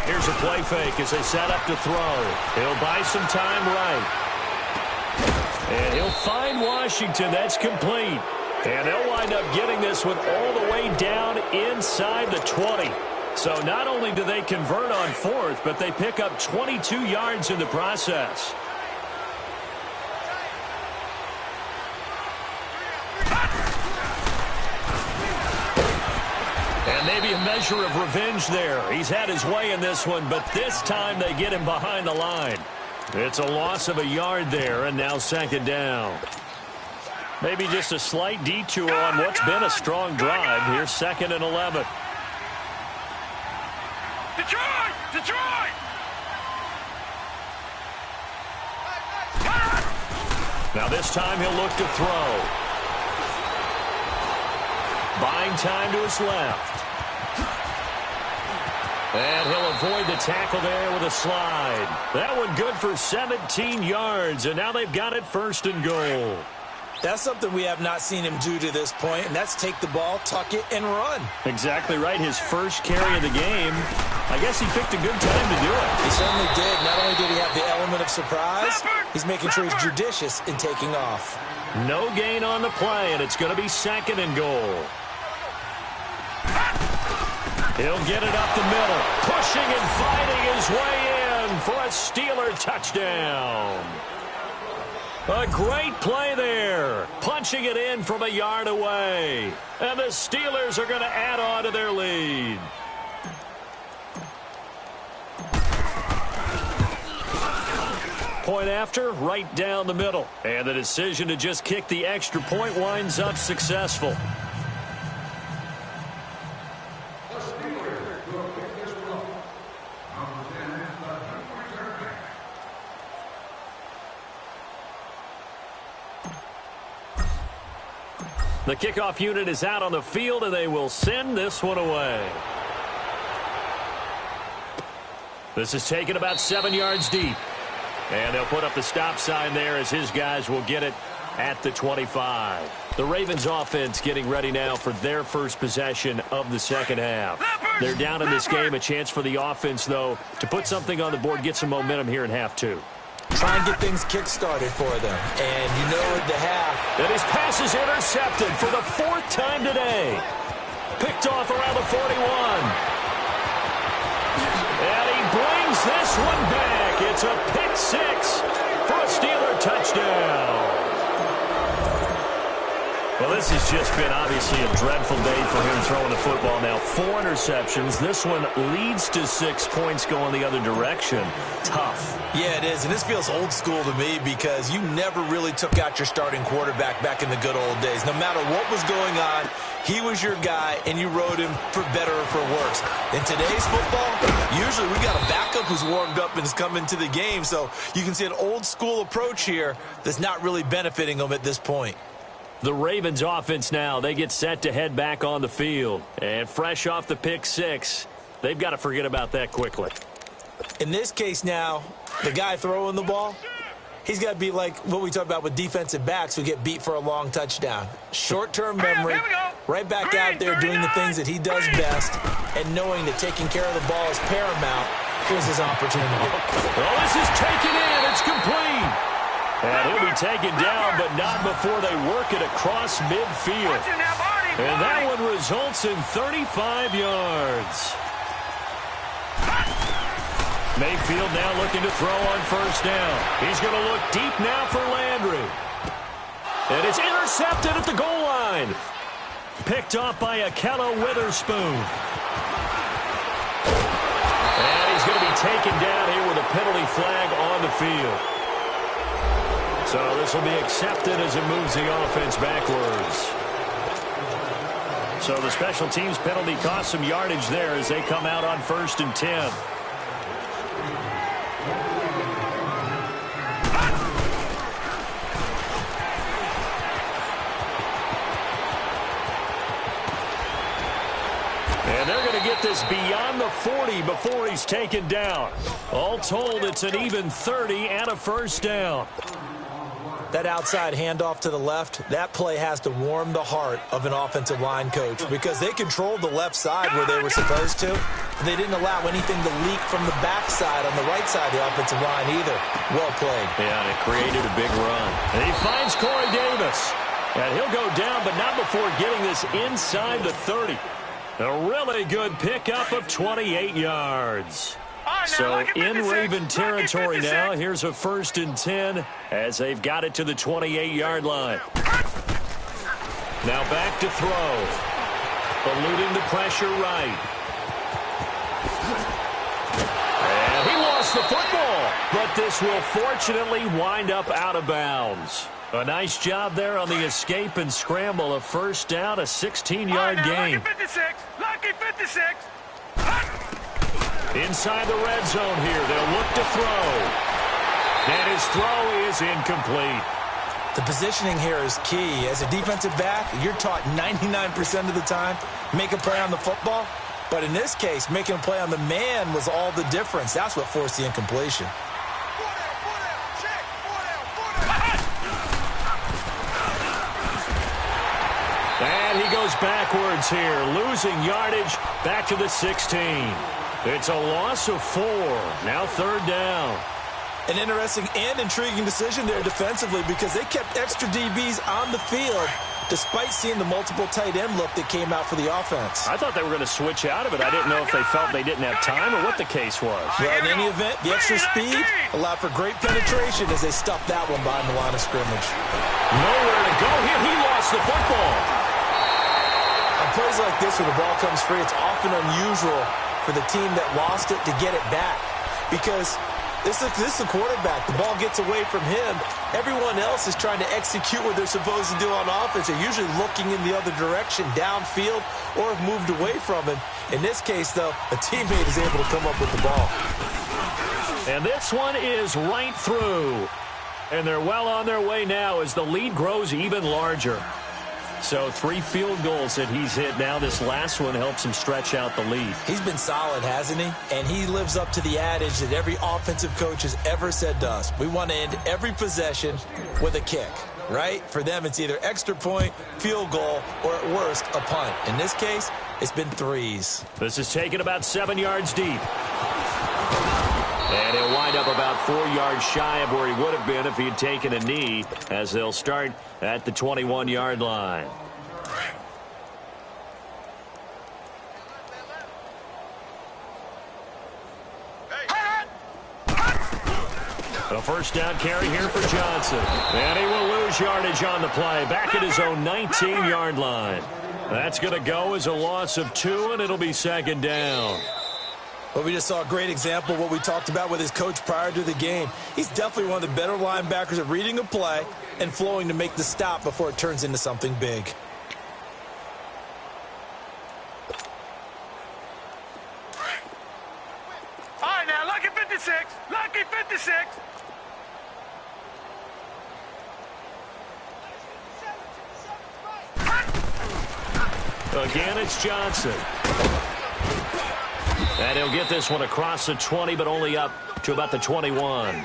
[SPEAKER 2] Here's a play fake as they set up to throw. He'll buy some time right. And he'll find Washington. That's complete. And they'll wind up getting this one all the way down inside the 20. So not only do they convert on 4th, but they pick up 22 yards in the process. And maybe a measure of revenge there. He's had his way in this one, but this time they get him behind the line. It's a loss of a yard there, and now 2nd down. Maybe just a slight detour on what's been a strong drive. Here's 2nd and 11.
[SPEAKER 4] Detroit! Detroit!
[SPEAKER 2] Now this time he'll look to throw. Buying time to his left. And he'll avoid the tackle there with a slide. That one good for 17 yards, and now they've got it 1st and goal.
[SPEAKER 3] That's something we have not seen him do to this point, and that's take the ball, tuck it, and run.
[SPEAKER 2] Exactly right. His first carry of the game. I guess he picked a good time to do it.
[SPEAKER 3] He certainly did. Not only did he have the element of surprise, he's making sure he's judicious in taking off.
[SPEAKER 2] No gain on the play, and it's going to be 2nd and goal. He'll get it up the middle, pushing and fighting his way in for a Steeler touchdown. A great play there, punching it in from a yard away. And the Steelers are going to add on to their lead. Point after, right down the middle. And the decision to just kick the extra point winds up successful. The kickoff unit is out on the field, and they will send this one away. This is taken about 7 yards deep. And they'll put up the stop sign there as his guys will get it at the 25. The Ravens offense getting ready now for their first possession of the 2nd half. They're down in this game. A chance for the offense, though, to put something on the board, get some momentum here in half 2.
[SPEAKER 3] Try and get things kick-started for them. And you know at the half.
[SPEAKER 2] And his pass is intercepted for the 4th time today. Picked off around the 41. And he brings this one back. It's a pick 6 for a Steeler touchdown. Well, this has just been obviously a dreadful day for him throwing the football now. 4 interceptions. This one leads to 6 points going the other direction. Tough.
[SPEAKER 3] Yeah, it is. And this feels old school to me because you never really took out your starting quarterback back in the good old days. No matter what was going on, he was your guy, and you rode him for better or for worse. In today's football, usually we got a backup who's warmed up and is coming to the game. So you can see an old school approach here that's not really benefiting them at this point.
[SPEAKER 2] The Ravens offense now, they get set to head back on the field. And fresh off the pick 6, they've got to forget about that quickly.
[SPEAKER 3] In this case now, the guy throwing the ball, he's got to be like what we talk about with defensive backs who get beat for a long touchdown. Short-term memory, right back out there doing the things that he does best, and knowing that taking care of the ball is paramount. Here's his opportunity.
[SPEAKER 2] Well, this is taken in. It's complete. And he'll be taken down, but not before they work it across midfield. And that one results in 35 yards. Mayfield now looking to throw on first down. He's going to look deep now for Landry. And it's intercepted at the goal line. Picked off by Ahkello Witherspoon. And he's going to be taken down here with a penalty flag on the field. So this will be accepted as it moves the offense backwards. So the special teams penalty cost some yardage there as they come out on 1st and 10. And they're going to get this beyond the 40 before he's taken down. All told, it's an even 30 and a first down.
[SPEAKER 3] That outside handoff to the left, that play has to warm the heart of an offensive line coach because they controlled the left side where they were supposed to. They didn't allow anything to leak from the backside on the right side of the offensive line either. Well played.
[SPEAKER 2] Yeah, and it created a big run. And he finds Corey Davis. And he'll go down, but not before getting this inside the 30. A really good pickup of 28 yards. So in Raven territory now, here's a 1st and 10 as they've got it to the 28-yard line. Now back to throw. Eluding the pressure right. And he lost the football, but this will fortunately wind up out of bounds. A nice job there on the escape and scramble. A first down, a 16-yard gain.
[SPEAKER 4] Lucky 56. Lucky 56.
[SPEAKER 2] Inside the red zone here, they'll look to throw. And his throw is incomplete.
[SPEAKER 3] The positioning here is key. As a defensive back, you're taught 99% of the time, make a play on the football. But in this case, making a play on the man was all the difference. That's what forced the incompletion.
[SPEAKER 2] And he goes backwards here, losing yardage back to the 16. It's a loss of 4. Now 3rd down.
[SPEAKER 3] An interesting and intriguing decision there defensively because they kept extra DBs on the field despite seeing the multiple tight end look that came out for the offense.
[SPEAKER 2] I thought they were going to switch out of it. I didn't know if they felt they didn't have time or what the case was.
[SPEAKER 3] Well, in any event, the extra speed allowed for great penetration as they stuffed that one behind the line of scrimmage.
[SPEAKER 2] Nowhere to go here. He lost the football.
[SPEAKER 3] On plays like this where the ball comes free, it's often unusual for the team that lost it to get it back because this is the quarterback. The ball gets away from him. Everyone else is trying to execute what they're supposed to do on offense. They're usually looking in the other direction, downfield, or have moved away from him. In this case, though, a teammate is able to come up with the ball.
[SPEAKER 2] And this one is right through. And they're well on their way now as the lead grows even larger. So 3 field goals that he's hit now. This last one helps him stretch out the lead.
[SPEAKER 3] He's been solid, hasn't he? And he lives up to the adage that every offensive coach has ever said to us. We want to end every possession with a kick, right? For them, it's either extra point, field goal, or at worst, a punt. In this case, it's been 3s.
[SPEAKER 2] This is taken about 7 yards deep. And he'll wind up about 4 yards shy of where he would have been if he had taken a knee, as they'll start at the 21-yard line. A first down carry here for Johnson. And he will lose yardage on the play. Back at his own 19-yard line. That's going to go as a loss of 2, and it'll be second down.
[SPEAKER 3] Well, we just saw a great example of what we talked about with his coach prior to the game. He's definitely one of the better linebackers at reading a play and flowing to make the stop before it turns into something big.
[SPEAKER 4] All right, now, lucky 56. Lucky 56.
[SPEAKER 2] Again, it's Johnson. And he'll get this one across the 20, but only up to about the 21.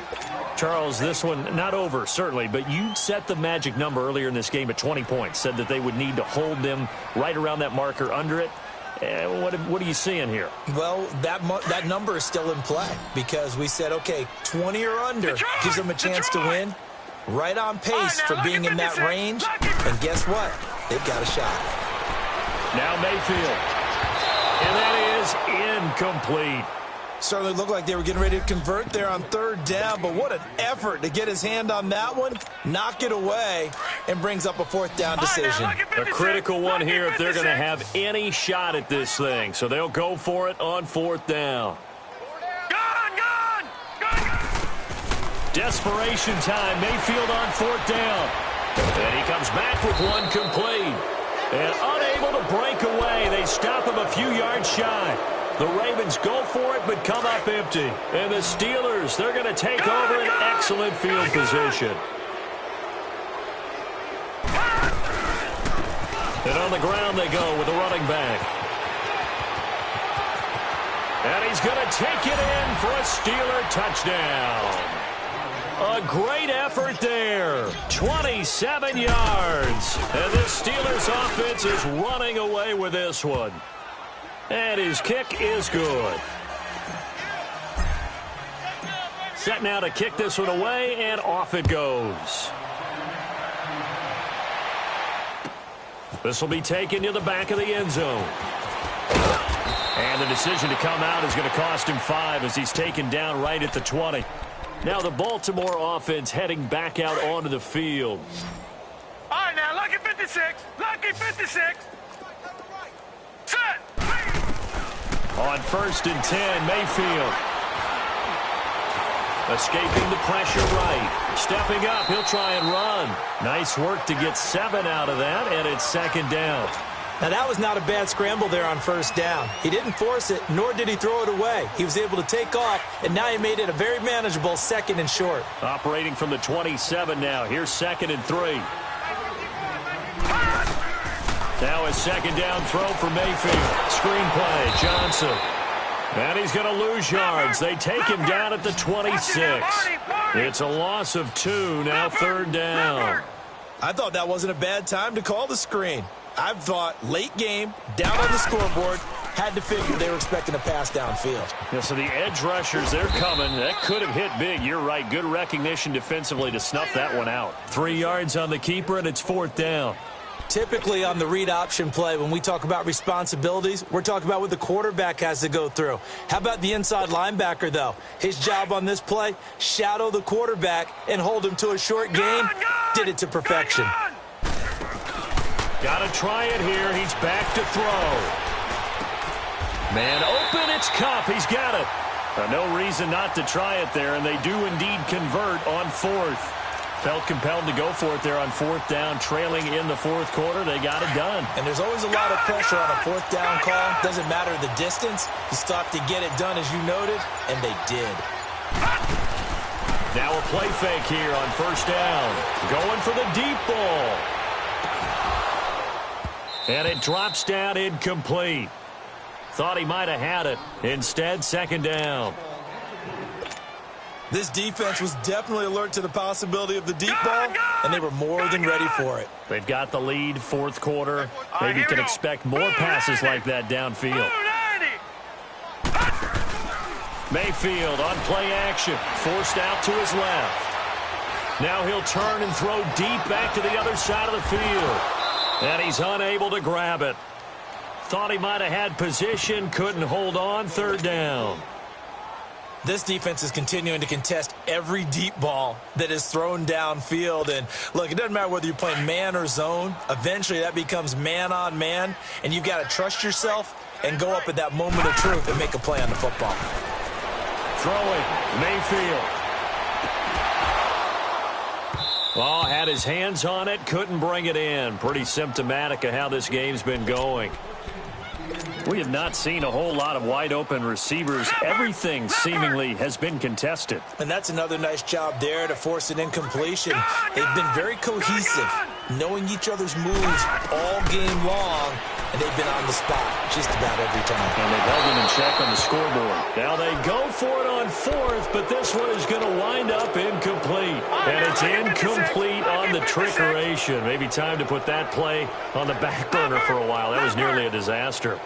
[SPEAKER 2] Charles, this one not over, certainly, but you set the magic number earlier in this game at 20 points. Said that they would need to hold them right around that marker under it. What are you seeing here?
[SPEAKER 3] Well, that number is still in play because we said, okay, 20 or under gives them a chance to win. Right on pace for being in that range. And guess what? They've got a shot.
[SPEAKER 2] Now Mayfield. And that is incomplete.
[SPEAKER 3] Certainly looked like they were getting ready to convert there on third down, but what an effort to get his hand on that one, knock it away, and brings up a fourth down decision.
[SPEAKER 2] A critical one here if they're going to have any shot at this thing. So they'll go for it on fourth down. Desperation time. Mayfield on fourth down. And he comes back with one complete. And unable to break away. They stop him a few yards shy. The Ravens go for it, but come up empty. And the Steelers, they're going to take over an excellent field position. And on the ground they go with the running back. And he's going to take it in for a Steeler touchdown. A great effort there. 27 yards. And this Steelers offense is running away with this one. And his kick is good. Set now to kick this one away, and off it goes. This will be taken to the back of the end zone. And the decision to come out is going to cost him 5 as he's taken down right at the 20. Now the Baltimore offense heading back out onto the field.
[SPEAKER 4] All right, now, lucky 56. Lucky 56. Set.
[SPEAKER 2] On 1st and 10, Mayfield. Escaping the pressure right. Stepping up, he'll try and run. Nice work to get 7 out of that, and it's second down.
[SPEAKER 3] Now, that was not a bad scramble there on first down. He didn't force it, nor did he throw it away. He was able to take off, and now he made it a very manageable 2nd and short.
[SPEAKER 2] Operating from the 27 now. Here's 2nd and 3. Now a second down throw for Mayfield. Screenplay, Johnson. And he's going to lose yards. They take him down at the 26. It's a loss of 2, now 3rd down.
[SPEAKER 3] I thought that wasn't a bad time to call the screen. I thought late game, down on the scoreboard, had to figure they were expecting a pass downfield.
[SPEAKER 2] Yeah, so the edge rushers, they're coming. That could have hit big. You're right. Good recognition defensively to snuff that one out. 3 yards on the keeper, and it's 4th down.
[SPEAKER 3] Typically on the read option play, when we talk about responsibilities, we're talking about what the quarterback has to go through. How about the inside linebacker, though? His job on this play, shadow the quarterback and hold him to a short gain. Did it to perfection.
[SPEAKER 2] Got to try it here. He's back to throw. Man open, it's Kupp. He's got it. No reason not to try it there, and they do indeed convert on 4th. Felt compelled to go for it there on 4th down, trailing in the 4th quarter. They got it done.
[SPEAKER 3] And there's always a lot of pressure on a 4th down call. Doesn't matter the distance. You stop to get it done, as you noted, and they did.
[SPEAKER 2] Now a play fake here on 1st down. Going for the deep ball. And it drops down incomplete. Thought he might have had it. Instead, 2nd down.
[SPEAKER 3] This defense was definitely alert to the possibility of the deep ball, and they were more than ready for it.
[SPEAKER 2] They've got the lead, 4th quarter. Maybe can expect more passes like that downfield. Mayfield on play action, forced out to his left. Now he'll turn and throw deep back to the other side of the field. And he's unable to grab it. Thought he might have had position, couldn't hold on, 3rd down.
[SPEAKER 3] This defense is continuing to contest every deep ball that is thrown downfield. And, look, it doesn't matter whether you're playing man or zone. Eventually, that becomes man-on-man, and you've got to trust yourself and go up at that moment of truth and make a play on the football.
[SPEAKER 2] Throwing, Mayfield. Oh, had his hands on it, couldn't bring it in. Pretty symptomatic of how this game's been going. We have not seen a whole lot of wide-open receivers. Everything seemingly has been contested.
[SPEAKER 3] And that's another nice job there to force an incompletion. They've been very cohesive, knowing each other's moves all game long, and they've been on the spot just about every time.
[SPEAKER 2] And they've held them in check on the scoreboard. Now they go for it on fourth, but this one is going to wind up incomplete. And it's incomplete on the trickeration. Maybe time to put that play on the back burner for a while. That was nearly a disaster.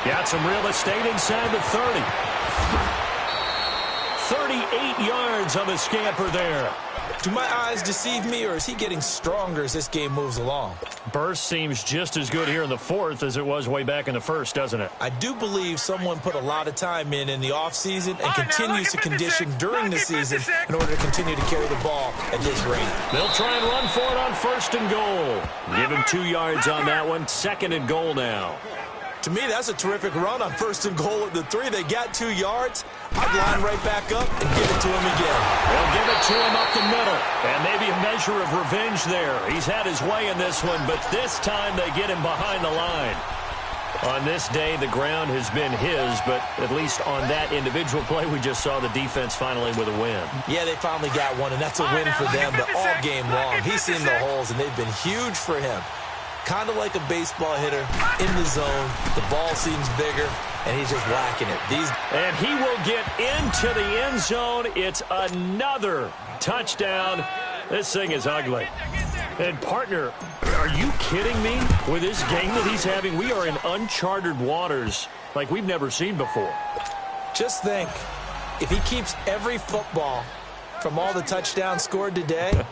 [SPEAKER 2] Got some real estate inside the 30. 38 yards on the scamper there.
[SPEAKER 3] Do my eyes deceive me, or is he getting stronger as this game moves along?
[SPEAKER 2] Burst seems just as good here in the fourth as it was way back in the first, doesn't it?
[SPEAKER 3] I do believe someone put a lot of time in the offseason and continues to condition during the season in order to continue to carry the ball at this rate.
[SPEAKER 2] They'll try and run for it on 1st and goal. Give him 2 yards on that one. 2nd and goal now.
[SPEAKER 3] To me, that's a terrific run on 1st and goal at the 3. They got 2 yards. I'd line right back up and give it to him again.
[SPEAKER 2] They'll give it to him up the middle. And maybe a measure of revenge there. He's had his way in this one, but this time they get him behind the line. On this day, the ground has been his, but at least on that individual play, we just saw the defense finally with a win.
[SPEAKER 3] Yeah, they finally got one, and that's a win for them, but all game long, he's seen the holes, and they've been huge for him. Kind of like a baseball hitter in the zone. The ball seems bigger, and he's just whacking it.
[SPEAKER 2] And he will get into the end zone. It's another touchdown. This thing is ugly. And, partner, are you kidding me? With this game that he's having, we are in uncharted waters like we've never seen before.
[SPEAKER 3] Just think, if he keeps every football from all the touchdowns scored today,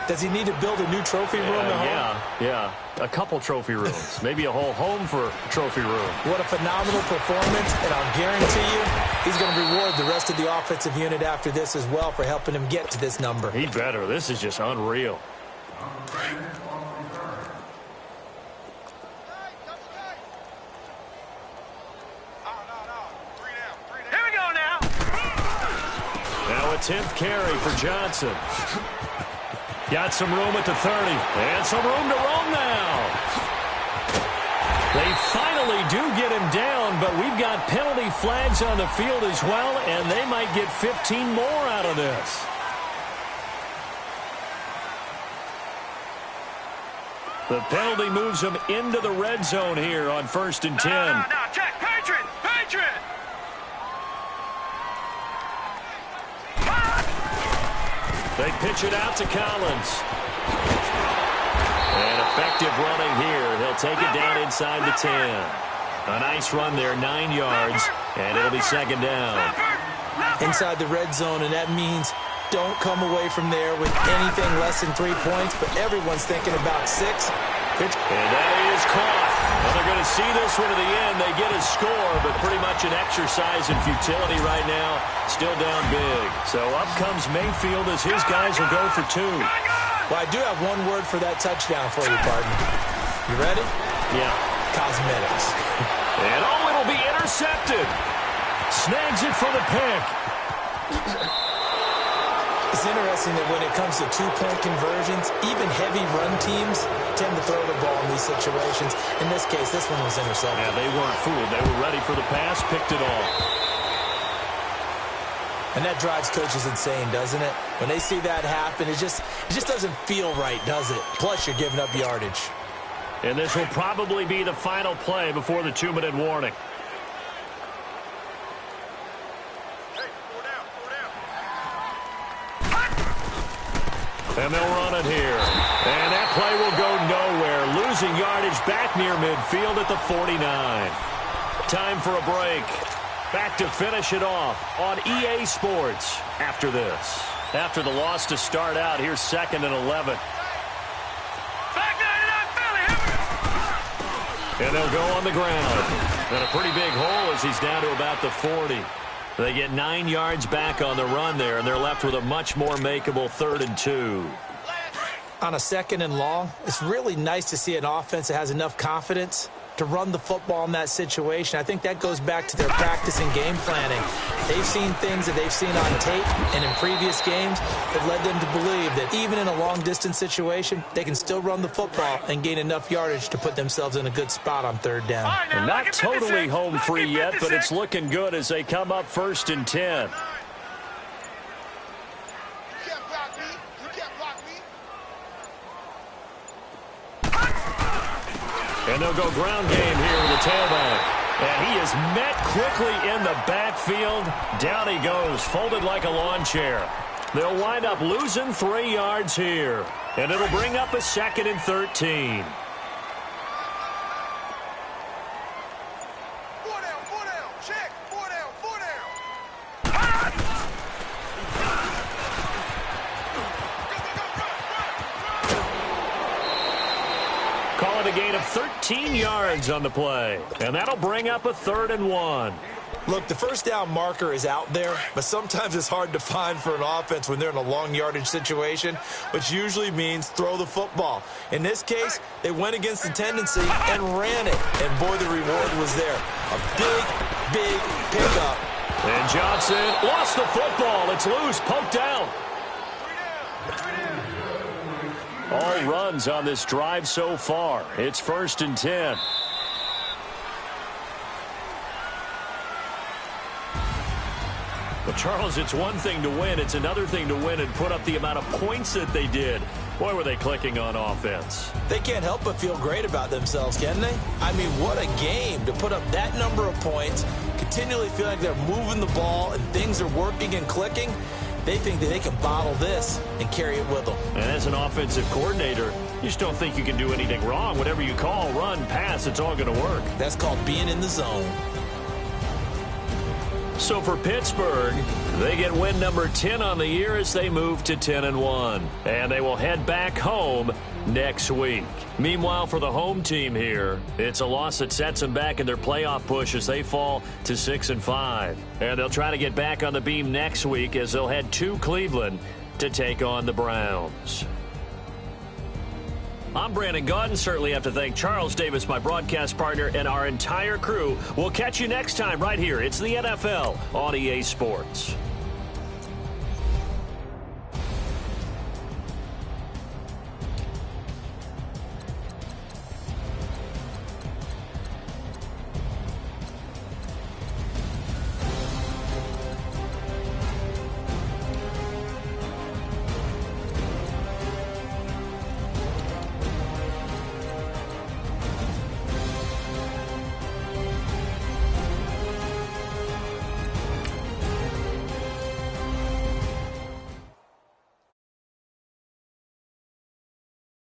[SPEAKER 3] does he need to build a new trophy room at home?
[SPEAKER 2] Yeah. A couple trophy rooms. Maybe a whole home for trophy room.
[SPEAKER 3] What a phenomenal performance, and I'll guarantee you he's going to reward the rest of the offensive unit after this as well for helping him get to this number.
[SPEAKER 2] He better. This is just unreal.
[SPEAKER 4] Here we go now.
[SPEAKER 2] Now a 10th carry for Johnson. Got some room at the 30. And some room to roam now. They finally do get him down, but we've got penalty flags on the field as well, and they might get 15 more out of this. The penalty moves them into the red zone here on 1st and 10.
[SPEAKER 4] No, check. Patriot!
[SPEAKER 2] They pitch it out to Collins. And effective running here. He'll take it down inside the 10. A nice run there, 9 yards, and it'll be 2nd down.
[SPEAKER 3] Inside the red zone, and that means don't come away from there with anything less than 3 points, but everyone's thinking about 6.
[SPEAKER 2] And that is caught. Well, they're going to see this one to the end. They get a score, but pretty much an exercise in futility right now. Still down big. So up comes Mayfield as his guys will go for 2.
[SPEAKER 3] Well, I do have one word for that touchdown for you, partner. You ready?
[SPEAKER 2] Yeah.
[SPEAKER 3] Cosmetics.
[SPEAKER 2] And it'll be intercepted. Snags it for the pick.
[SPEAKER 3] It's interesting that when it comes to 2-point conversions, even heavy run teams tend to throw the ball in these situations. In this case, this one was intercepted.
[SPEAKER 2] Yeah, they weren't fooled. They were ready for the pass, picked it off.
[SPEAKER 3] And that drives coaches insane, doesn't it? When they see that happen, it just doesn't feel right, does it? Plus, you're giving up yardage.
[SPEAKER 2] And this will probably be the final play before the 2-minute warning. And they'll run it here. And that play will go nowhere. Losing yardage back near midfield at the 49. Time for a break. Back to finish it off on EA Sports after this. After the loss to start out, here's 2nd and 11.
[SPEAKER 4] Back 99 Philly,
[SPEAKER 2] And they'll go on the ground. And a pretty big hole as he's down to about the 40. They get 9 yards back on the run there, and they're left with a much more makeable 3rd and 2.
[SPEAKER 3] On a 2nd and long, it's really nice to see an offense that has enough confidence to run the football in that situation. I think that goes back to their practice and game planning. They've seen things that they've seen on tape and in previous games that led them to believe that even in a long-distance situation, they can still run the football and gain enough yardage to put themselves in a good spot on 3rd down.
[SPEAKER 2] And not totally home free yet, but it's looking good as they come up 1st and 10. And they'll go ground game here with the tailback. And he is met quickly in the backfield. Down he goes, folded like a lawn chair. They'll wind up losing 3 yards here. And it'll bring up a 2nd and 13. Call it a gain of 13 yards on the play. And that'll bring up a 3rd and 1.
[SPEAKER 3] Look, the 1st down marker is out there, but sometimes it's hard to find for an offense when they're in a long yardage situation, which usually means throw the football. In this case, they went against the tendency and ran it. And, boy, the reward was there. A big, big pickup.
[SPEAKER 2] And Johnson lost the football. It's loose, poked out. All runs on this drive so far. It's 1st and 10. But, Charles, it's one thing to win. It's another thing to win and put up the amount of points that they did. Boy, were they clicking on offense.
[SPEAKER 3] They can't help but feel great about themselves, can they? I mean, what a game to put up that number of points, continually feel like they're moving the ball and things are working and clicking. They think that they can bottle this and carry it with them.
[SPEAKER 2] And as an offensive coordinator, you just don't think you can do anything wrong. Whatever you call, run, pass, it's all going to work.
[SPEAKER 3] That's called being in the zone.
[SPEAKER 2] So for Pittsburgh, they get win number 10 on the year as they move to 10-1. And they will head back home next week. Meanwhile, for the home team here, it's a loss that sets them back in their playoff push as they fall to 6-5. And they'll try to get back on the beam next week as they'll head to Cleveland to take on the Browns. I'm Brandon Gaudin. Certainly have to thank Charles Davis, my broadcast partner, and our entire crew. We'll catch you next time right here. It's the NFL on EA Sports.